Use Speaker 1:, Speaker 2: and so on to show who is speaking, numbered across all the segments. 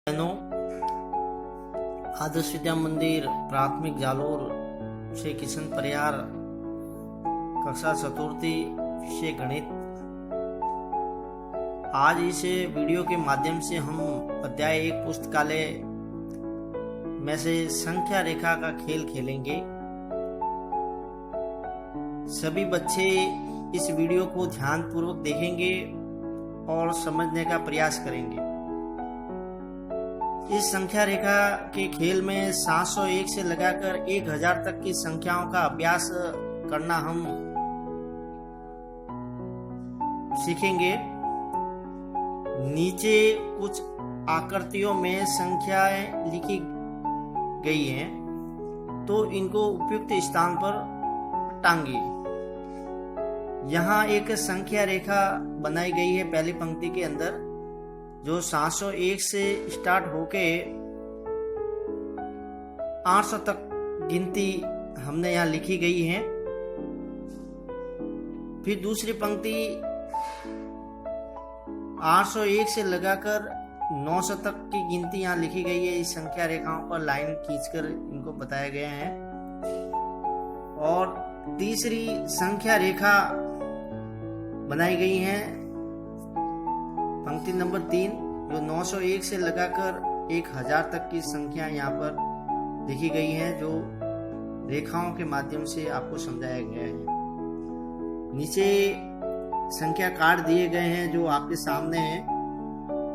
Speaker 1: बहनों, आदर्श विद्या मंदिर प्राथमिक जालोर से किशन परियार, कक्षा चतुर्थी, विषय गणित। आज इस वीडियो के माध्यम से हम अध्याय 1 पुस्तकालय में से संख्या रेखा का खेल खेलेंगे। सभी बच्चे इस वीडियो को ध्यानपूर्वक देखेंगे और समझने का प्रयास करेंगे। इस संख्या रेखा के खेल में 701 से लगाकर 1000 तक की संख्याओं का अभ्यास करना हम सीखेंगे। नीचे कुछ आकृतियों में संख्याएं लिखी गई हैं, तो इनको उपयुक्त स्थान पर टांगिए। यहाँ एक संख्या रेखा बनाई गई है पहली पंक्ति के अंदर, जो 701 से स्टार्ट होके 800 तक गिनती हमने यहाँ लिखी गई है। फिर दूसरी पंक्ति 801 से लगाकर 900 तक की गिनती यहाँ लिखी गई है। इस संख्या रेखाओं पर लाइन खींचकर इनको बताया गया है। और तीसरी संख्या रेखा बनाई गई है पंक्ति नंबर 3, जो 901 से लगाकर 1000 तक की संख्या यहाँ पर लिखी गई है, जो रेखाओं के माध्यम से आपको समझाया गया है। नीचे संख्या कार्ड दिए गए हैं जो आपके सामने है।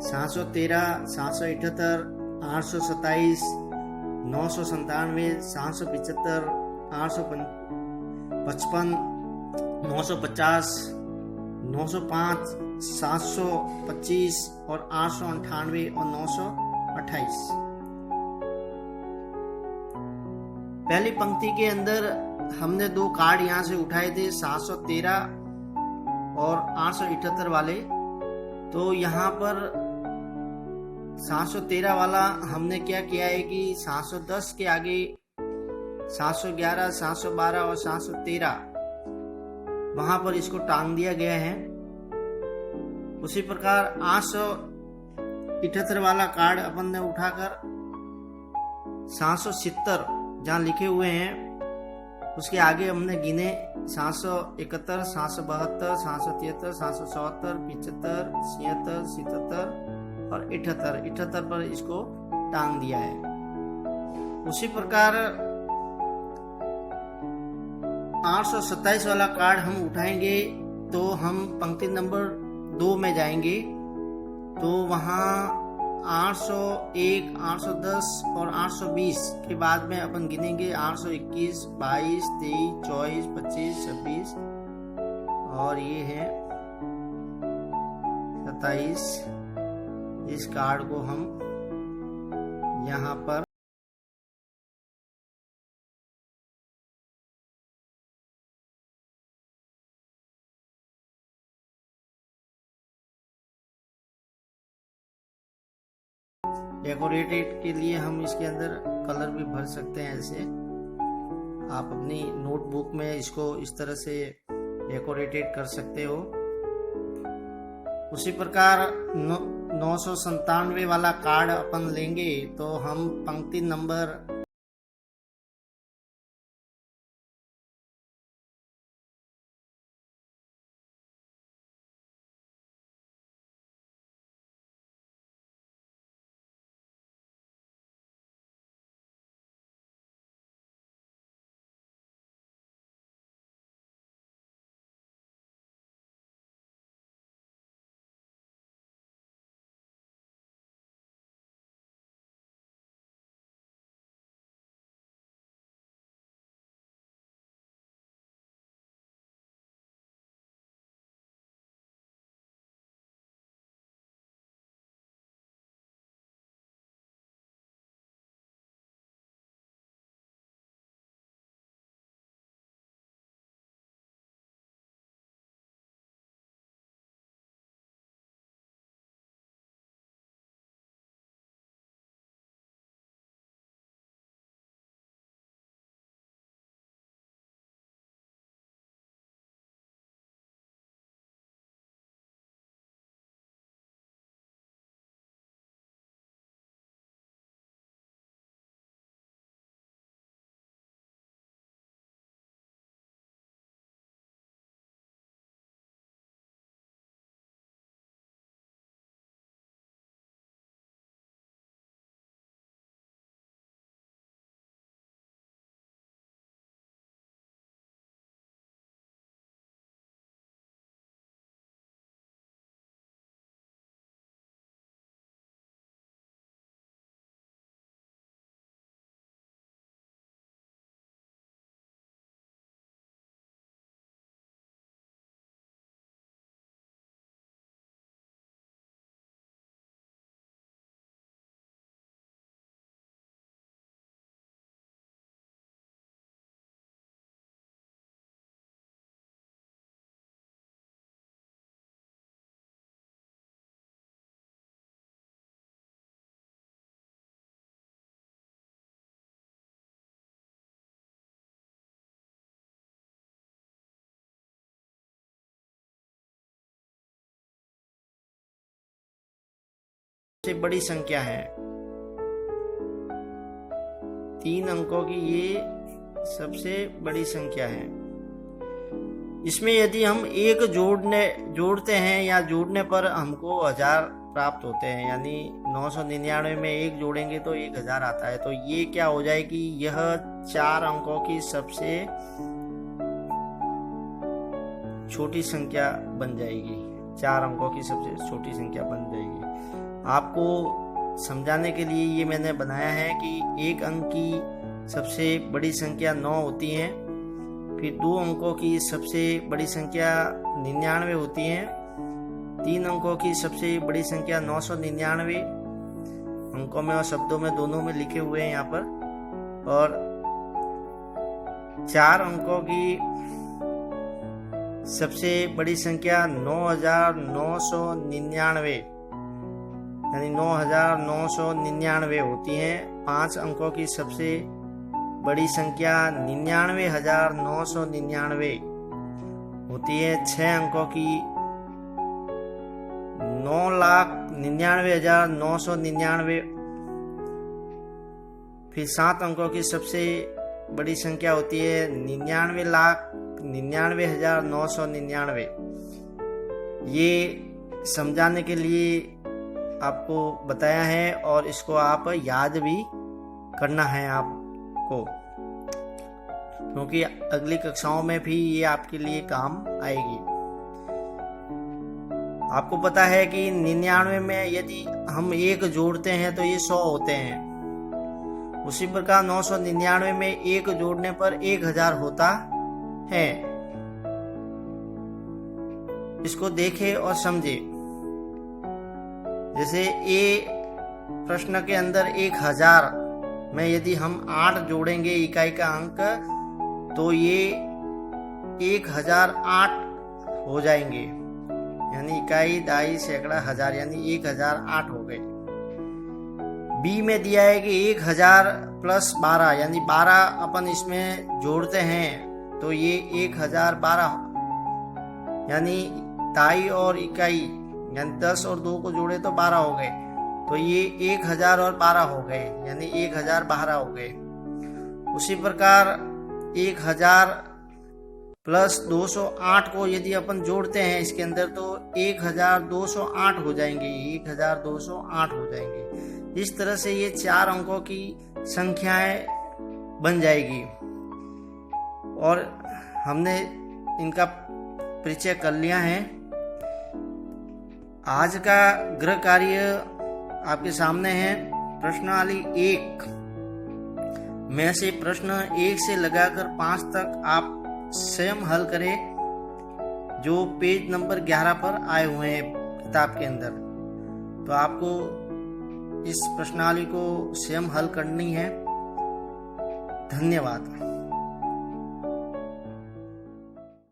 Speaker 1: 713, 778, 827, 997, 775, 855, 950, 905, 725 और 898 और 928। पहली पंक्ति के अंदर हमने 2 कार्ड यहाँ से उठाए थे, 713 और 878 वाले। तो यहाँ पर 713 वाला हमने क्या किया है कि 710 के आगे 711, 712 और 713 वहां पर इसको टांग दिया गया है। उसी प्रकार 878 वाला कार्ड अपन ने उठाकर 770 जहां लिखे हुए हैं उसके आगे हमने गिने 771, 772, 773, 774, 75, 76, 77 और 78 पर इसको टांग दिया है। उसी प्रकार 827 वाला कार्ड हम उठाएंगे तो हम पंक्ति नंबर 2 में जाएंगे। तो वहाँ 801, 810 और 820 के बाद में अपन गिनेंगे 821, 22, 23, 24, 25, 26 और ये है 27। इस कार्ड को हम यहाँ पर डेकोरेटेड के लिए हम इसके अंदर कलर भी भर सकते हैं। ऐसे आप अपनी नोटबुक में इसको इस तरह से डेकोरेटेड कर सकते हो। उसी प्रकार 997 वाला कार्ड अपन लेंगे तो हम पंक्ति नंबर सबसे बड़ी संख्या है। 3 अंकों की ये सबसे बड़ी संख्या है। इसमें यदि हम एक जोड़ते हैं या जोड़ने पर हमको 1000 प्राप्त होते हैं, यानी 999 में 1 जोड़ेंगे तो 1000 आता है। तो ये क्या हो जाएगी, यह 4 अंकों की सबसे छोटी संख्या बन जाएगी। 4 अंकों की सबसे छोटी संख्या बन जाएगी। आपको समझाने के लिए ये मैंने बनाया है कि 1 अंक की सबसे बड़ी संख्या 9 होती है, फिर 2 अंकों की सबसे बड़ी संख्या 99 होती है, 3 अंकों की सबसे बड़ी संख्या 999 अंकों में और शब्दों में दोनों में लिखे हुए हैं यहाँ पर, और 4 अंकों की सबसे बड़ी संख्या 9999 यानी 9999 होती है। 5 अंकों की सबसे बड़ी संख्या 99,999 होती है। 6 अंकों की 9,99,999, फिर 7 अंकों की सबसे बड़ी संख्या होती है 99,99,999। ये समझाने के लिए आपको बताया है और इसको आप याद भी करना है आपको, क्योंकि अगली कक्षाओं में भी ये आपके लिए काम आएगी। आपको पता है कि 99 में यदि हम 1 जोड़ते हैं तो ये 100 होते हैं। उसी प्रकार 999 में 1 जोड़ने पर 1000 होता है। इसको देखें और समझे। जैसे ए प्रश्न के अंदर 1000 में यदि हम 8 जोड़ेंगे इकाई का अंक, तो ये 1008 हो जाएंगे, यानी इकाई, दाई, सैकड़ा, हजार, यानी 1008 हो गए। बी में दिया है कि 1000 + 12 यानी 12 अपन इसमें जोड़ते हैं तो ये 1012, यानी दाई और इकाई यानी 10 और 2 को जोड़े तो 12 हो गए, तो ये 1000 और 12 हो गए, यानी 1012 हो गए। उसी प्रकार 1000 + 208 को यदि अपन जोड़ते हैं इसके अंदर तो 1208 हो जाएंगे, 1208 हो जाएंगे। इस तरह से ये 4 अंकों की संख्याएं बन जाएगी और हमने इनका परिचय कर लिया है। आज का गृह कार्य आपके सामने है। प्रश्नावली 1 में से प्रश्न 1 से लगाकर 5 तक आप स्वयं हल करें, जो पेज नंबर 11 पर आए हुए हैं किताब के अंदर। तो आपको इस प्रश्नावली को स्वयं हल करनी है। धन्यवाद।